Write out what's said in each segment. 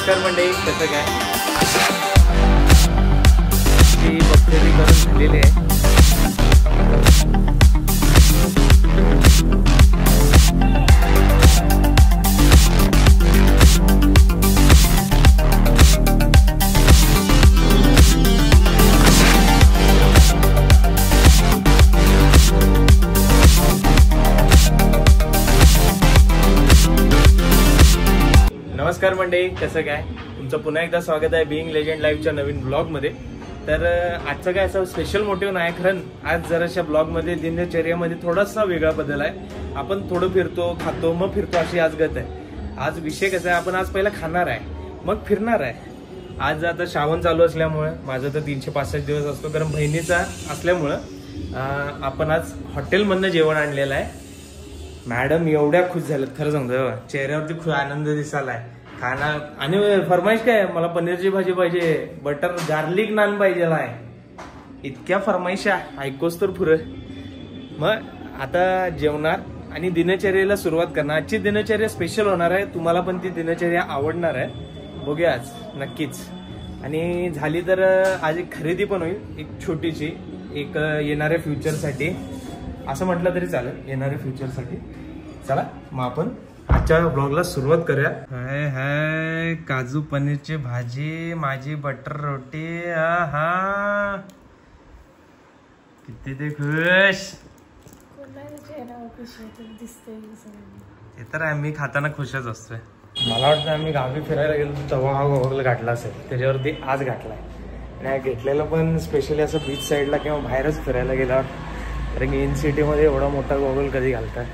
नमस्कार मंडळी, कसं काय ती बघतेली करून झालेली आहे. नमस्कार मंडळी, कसं काय तुमचं पुन्हा एकदा स्वागत आहे बिईंग लेजंड लाईव्हच्या नवीन ब्लॉगमध्ये. तर आजचं काय असं स्पेशल मोटिव्ह नाही, खरं आज जराशा ब्लॉगमध्ये दिनचर्यामध्ये थोडासा वेगळा बदल आहे. आपण थोडं फिरतो, खातो, मग फिरतो अशी आज गत आहे. आज विषय कसा आहे, आपण आज पहिला खाणार आहे मग फिरणार आहे. आज आता श्रावण चालू असल्यामुळे माझं तर 365 दिवस असतो, कारण बहिणीचा असल्यामुळं आपण आज हॉटेलमधनं जेवण आणलेलं आहे. मॅडम एवढ्या खुश झाल्यात, खरं सांगतो चेहऱ्यावरती खूप आनंद दिसायलाय. खाना आणि फरमाईश काय, मला पनीरची भाजी पाहिजे, बटर गार्लिक नान पाहिजे आहे. इतक्या फरमाईशा ऐकोच तर पुरं. मग आता जेवणार आणि दिनचर्याला सुरुवात करणार. आजची दिनचर्या स्पेशल होणार आहे, तुम्हाला पण ती दिनचर्या आवडणार आहे. बघूया आज नक्कीच. आणि झाली तर आज एक खरेदी पण होईल, एक छोटीशी, एक येणाऱ्या फ्युचरसाठी असं म्हटलं तरी चालेल, येणाऱ्या फ्युचरसाठी. चला मग आपण आजच्या ब्लॉगला सुरुवात करूया. हाय हाय, काजू पनीरची भाजी, माझी बटर रोटी. हा किती ते खुश. ते तर आम्ही खाताना खुशच असतोय. मला वाटतं आम्ही गावी फिरायला गेलो तेव्हा हा गॉगल घातला असेल, त्याच्यावरती आज घातलाय. आणि घेतलेलं पण स्पेशली असं बीच साईडला किंवा बाहेरच फिरायला गेल्यावर, कारण की इन सिटीमध्ये एवढा मोठा गॉगल कधी घालताय.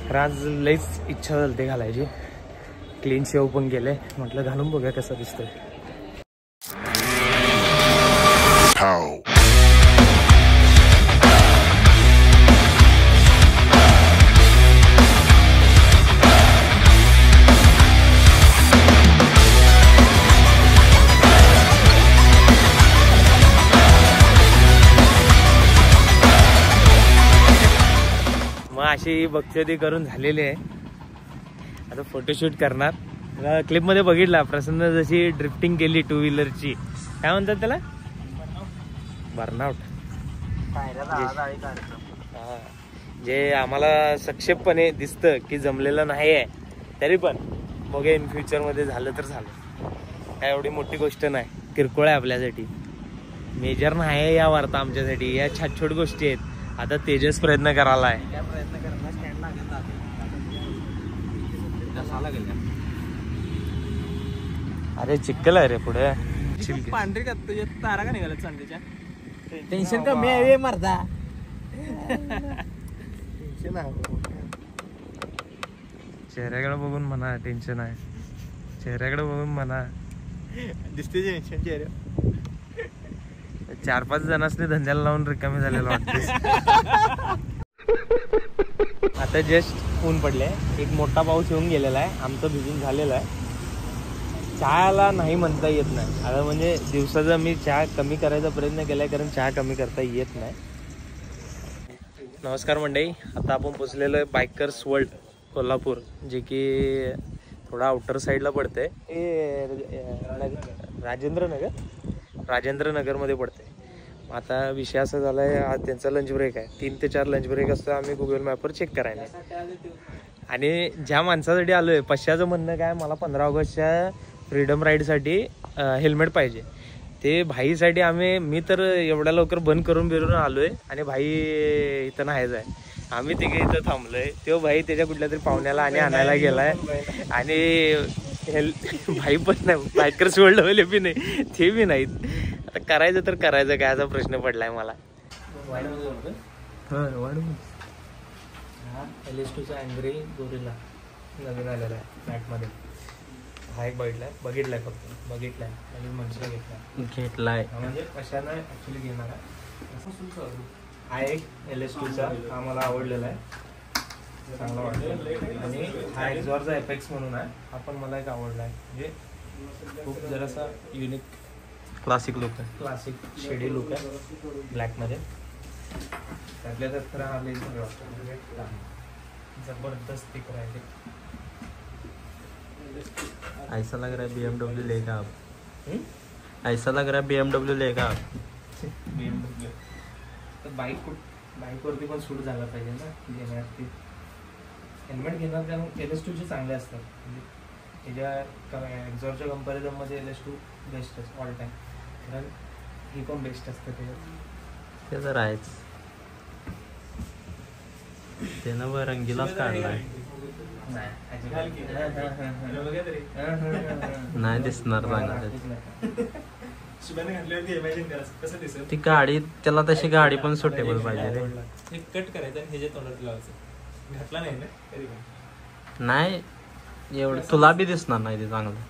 तर आज लईच इच्छा झाली ते घालायची. क्लीन शेव पण केले, म्हटलं घालून बघूया कसं दिसतंय. अशी बक्षती करून झालेली आहे. आता फोटोशूट करणार. क्लिप मध्ये बघितला प्रसन्न जशी ड्रिफ्टिंग केली टू व्हीलरची, काय म्हणतात त्याला, बर्नआउट. जे आम्हाला सक्षेपपणे दिसतं की जमलेलं नाही आहे, तरी पण बघा इन फ्युचर मध्ये झालं तर झालं. काय एवढी मोठी गोष्ट नाही, किरकोळ आहे आपल्यासाठी, मेजर नाही आहे या वार्ता आमच्यासाठी. या छोट छोट गोष्टी आहेत. आता तेजस प्रयत्न करायला आहे. अरे चिक्कल आहे रे पुढे. पांढरी का तुझ्या तारा का निघाला चांदीच्या. टेन्शन कमी आहे मर्दा. चेहऱ्याकडे बघून म्हणा टेन्शन आहे, चेहऱ्याकडे बघून म्हणा दिसते टेन्शन चेहऱ्या. 4-5 जणांनी धंद्याला लावून रिकामी झालेला वाटते. आता जस्ट ऊन पडले, एक मोठा पाऊस येऊन गेलेला आहे, आमचं भिजून झालेलं आहे. चहाला नाही म्हणता येत नाही आता, म्हणजे दिवसाचा मी चहा कमी करायचा प्रयत्न केलाय, कारण चहा कमी करता येत नाही. नमस्कार मंडळी, आता आपण पोचलेलो आहे बायकर्स वर्ल्ड कोल्हापूर, जे की थोडा आउटर साईडला पडतंय. राजेंद्र नगरमध्ये पडते. आता विषय असा झाला आहे, आज त्यांचा लंच ब्रेक आहे, 3 ते 4 लंच ब्रेक असतो. आम्ही गुगल मॅपवर चेक करायला, आणि ज्या माणसासाठी आलो आहे, पश्चाचं म्हणणं काय, मला 15 ऑगस्टच्या फ्रीडम राईडसाठी हेल्मेट पाहिजे. ते भाईसाठी मी तर एवढ्या लवकर बंद करून बिरून आलो आहे, आणि भाई इथं नाहीच आहे. आम्ही तिघे इथं थांबलो आहे. तो भाई त्याच्या कुठल्या तरी पाहुण्याला आणि आणायला गेला आहे, आणि भाई पण नाही, बायकर्स वर्ल्ड वाले बी नाही, ते बी नाहीत. आता करायचं तर करायचं काय, असा प्रश्न पडलाय मला. LS2चा अँग्री गोरिल्ला नवीन आलेला आहे फ्लॅटमध्ये. हा एक बघितलाय फक्त बघितलाय आणि मनसे घेतलाय, म्हणजे कशानं ऍक्च्युली घेणार आहे. हा एक LS2चा हा मला आवडलेला आहे, चांगला वाटतो. आणि हा एक्झॉरचा एपेक्स म्हणून आहे, हा पण मला एक आवडला आहे. म्हणजे खूप जरासा युनिक क्लासिक लुक आहे, क्लासिक शेडी लुक आहे ब्लॅकमध्ये. त्यातल्या त्यात खरं हा लेन्स वाटतो, जबरदस्त स्टिकर आहे. ऐसा लग रहा है BMW लेगा आप. ऐसा लग रहा है BMW लेगा आप. BMW तर बाईकवरती पण सूट झाला पाहिजे ना घेण्यावरती. हेल्मेट घेणार कारण LS2 चांगले असतात. म्हणजे त्याच्या एक्झॉरच्या कंपॅरिझनमध्ये LS2 बेस्ट असतं ऑल टाईम. कारण ही पण बेस्ट असतं त्याच्यात. ते तर आहेच. त्यानं रंगीलाच काढलाय. नाही दिसणार ती गाडी. त्याला तशी गाडी पण सुटेबल पाहिजे रे. कट करायचं आणि ह्याच्या तोंडात लावायचं. घातला नाही ना कधी पण. नाही एवढं तुला बी दिसणार नाही ते चांगलं.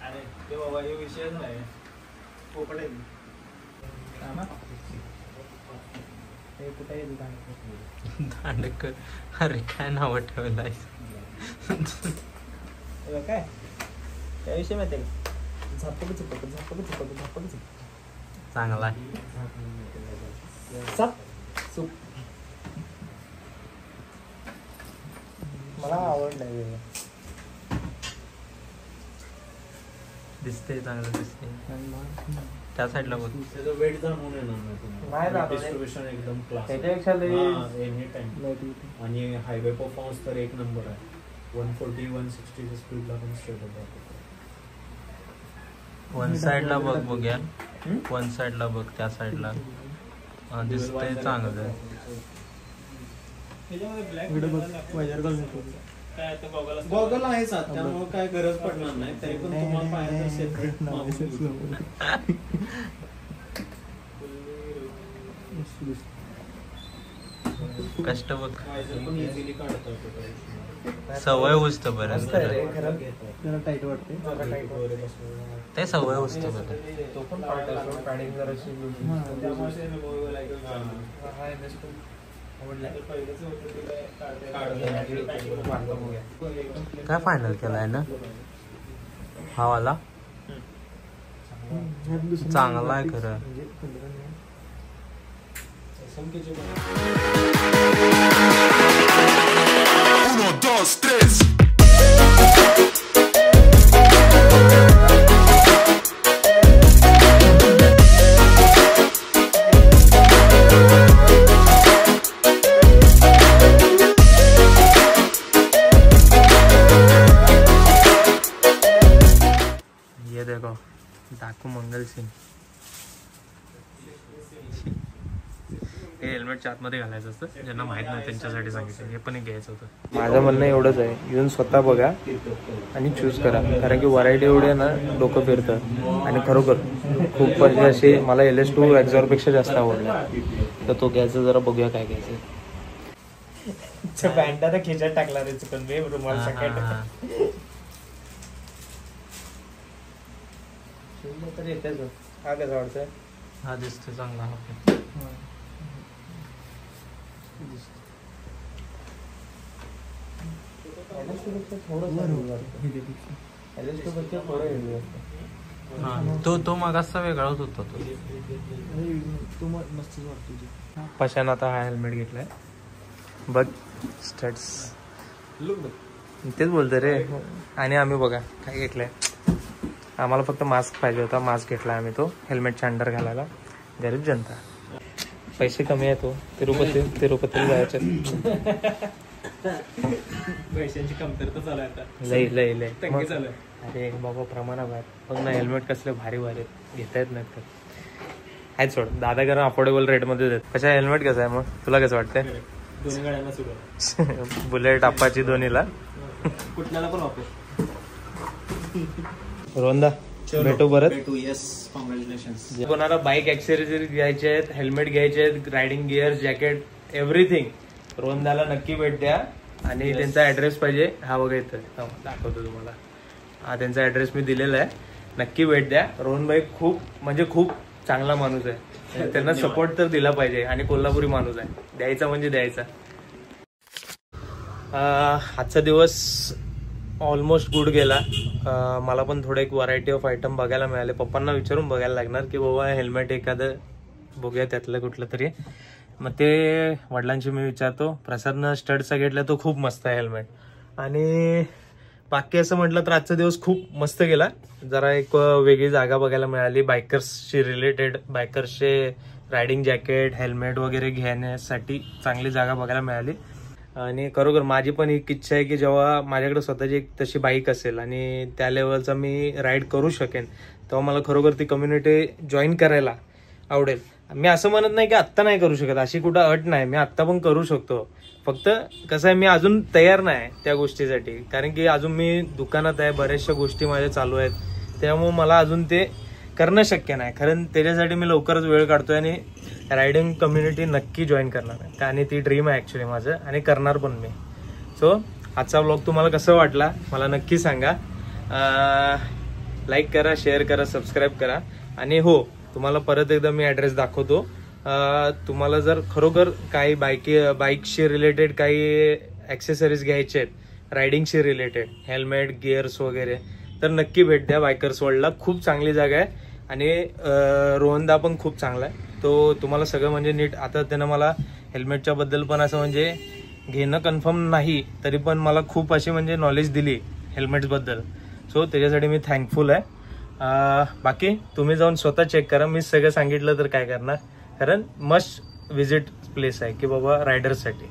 अरे ते बाबा हे विषयच नाही. पोपट आहे दांडकर. अरे काय नाव ठेवलं काय त्या विषय माहिती आहे का? झापक चांगला आहे. मला आवडलंय. दिसते चांगलं दिसते. त्या साईडला बघ. त्याचं वेट जाणून येणार नाही तुम्हाला. डिस्ट्रीब्युशन एकदम क्लास. त्याच्यापेक्षा एनी टाइम. आणि हायवे परफॉर्मन्स तर एक नंबर आहे. 140-160 स्पीडला पण स्ट्रेट होतो. वन साईडला बघ बघूया. वन साईडला बघ त्या साईडला दिसतंय चांगलं. गॉगल आहेच त्यामुळे काय गरज पडणार नाही. तरी पण तुम्हाला पाहिजे सेपरेट कष्ट बघ. पण इझिली काढता येतो. सवय होतं बरं. टाईट वाटते. ते सवय होतं बरं. तो पण पार्ट असतो पॅडिंग जराशी काय फायनल केलाय ना हा वाला. चांगला आहे खरं. ये देखो डाकू मंगल सिंग. हे हेल्मेटच्या आतमध्ये घालायचं असतं. ज्यांना माहित नाही त्यांच्यासाठी सांगितलं. हे पण एक घ्यायचं होतं. माझं म्हणणं एवढंच आहे. येऊन स्वतः बघा आणि चूज करा. कारण की व्हरायटी एवढी आहे ना डोकं फिरतं. आणि खरोखर खूप म्हणजे असे मला LS2 एक्झॉरपेक्षा जास्त आवडला. तर तो घ्यायचं. जरा बघूया काय घ्यायचं. बँडाला खिचात टाकला रे चुकून मी रुमाल सकाळ. तर येतेच. हा कसं वाटतंय. हा दिसतोय चांगला. तो मागासचा वेगळाच होता तो. पशान आता हा हेल्मेट घेतलाय बघ. स्टड्स तेच बोलतो रे. आणि आम्ही बघा काय घेतलंय. आम्हाला फक्त मास्क पाहिजे होता. मास्क घेतला आम्ही. तो हेल्मेटच्या अंडर घालायला. गरीब जनता. पैसे कमी आहे. तो तिरुपतीला जायचे. पैशांची कमतरता चालू आहे आता. लय तंगी चालू आहे. अरे बाबा प्रमाणाबाहेर बघ ना. हेल्मेट कसले भारी भारी घेता येत नाहीत तर आहेत. सोड दादा कारण अफोर्डेबल रेटमध्ये देत. कशा हेल्मेट कसं आहे मग तुला कसं वाटतंय. दोन्ही गाड्यांना सुरू. बुलेट अप्पाची दोन्हीला. कुठल्याला पण वापर. रोंदा भेटू परत. Yes congratulations. कोणाला बाईक ऍक्सेसरीज घ्यायचे आहेत, हेल्मेट घ्यायचे आहेत, रायडिंग गिअर, जॅकेट, एव्हरीथिंग रोंदाला नक्की भेट द्या. आणि त्यांचा ऍड्रेस पाहिजे. हा बघा इथं दाखवतो तुम्हाला. हा त्यांचा ऍड्रेस मी दिलेला आहे. नक्की भेट द्या. रोहनभाई खूप म्हणजे खूप चांगला माणूस आहे. त्यांना सपोर्ट तर दिला पाहिजे. आणि कोल्हापुरी माणूस आहे. द्यायचा म्हणजे द्यायचा. आजचा दिवस ऑलमोस्ट गुड गेला. मला पण थोडं एक व्हरायटी ऑफ आयटम बघायला मिळाले. पप्पांना विचारून बघायला लागणार की बाबा हेल्मेट एखादं बघूया त्यातलं कुठलं तरी. मग ते वडिलांशी मी विचारतो. प्रसादनं स्टडचा घेतला. तो खूप मस्त आहे हेल्मेट. आणि बाकी असं म्हटलं तर आजचा दिवस खूप मस्त गेला. जरा एक वेगळी जागा बघायला मिळाली, बायकर्सशी रिलेटेड, बायकर्सचे रायडिंग जॅकेट, हेल्मेट वगैरे घेण्यासाठी चांगली जागा बघायला मिळाली. आणि खरोखर माझी पण एक इच्छा आहे की जेव्हा माझ्याकडे स्वतःची एक तशी बाईक असेल आणि त्या लेवलचा मी राईड करू शकेन, तेव्हा मला खरोखर ती कम्युनिटी जॉईन करायला आवडेल. मी असं म्हणत नाही की आत्ता नाही करू शकत, अशी कुठं अट नाही, मी आत्ता पण करू शकतो. फक्त कसं आहे, मी अजून तयार नाही त्या गोष्टीसाठी, कारण की अजून मी दुकानात आहे, बऱ्याचशा गोष्टी माझ्या चालू आहेत, त्यामुळे मला अजून ते करणं शक्य नाही. कारण त्याच्यासाठी मी लवकरच वेळ काढतोय आणि रायडिंग कम्युनिटी नक्की जॉईन करणार आहे, आणि ती ड्रीम आहे ॲक्च्युली माझं, आणि करणार पण मी. सो आजचा व्लॉग तुम्हाला कसं वाटला मला नक्की सांगा. लाईक करा, शेअर करा, सबस्क्राईब करा. आणि हो, तुम्हाला परत एकदा मी ॲड्रेस दाखवतो. तुम्हाला जर खरोखर काही बाईकशी रिलेटेड काही ॲक्सेसरीज घ्यायचे आहेत, रायडिंगशी रिलेटेड, हेल्मेट, गिअर्स वगैरे, तर नक्की भेट द्या बायकर्स वर्ल्डला. खूप चांगली जागा आहे, आणि रोहनदा पण खूप चांगला आहे. तो तुम्हाला सगळं म्हणजे नीट, आता त्यानं मला हेल्मेटच्या बद्दल पण असं म्हणजे घेणं कन्फर्म नाही, तरी पण मला खूप अशी म्हणजे नॉलेज दिली हेल्मेट्सबद्दल. सो त्याच्यासाठी मी थँकफुल आहे. बाकी तुम्ही जाऊन स्वतः चेक करा, मी सगळं सांगितलं तर काय करणार, कारण मस्ट विजिट प्लेस आहे की बाबा रायडर्ससाठी.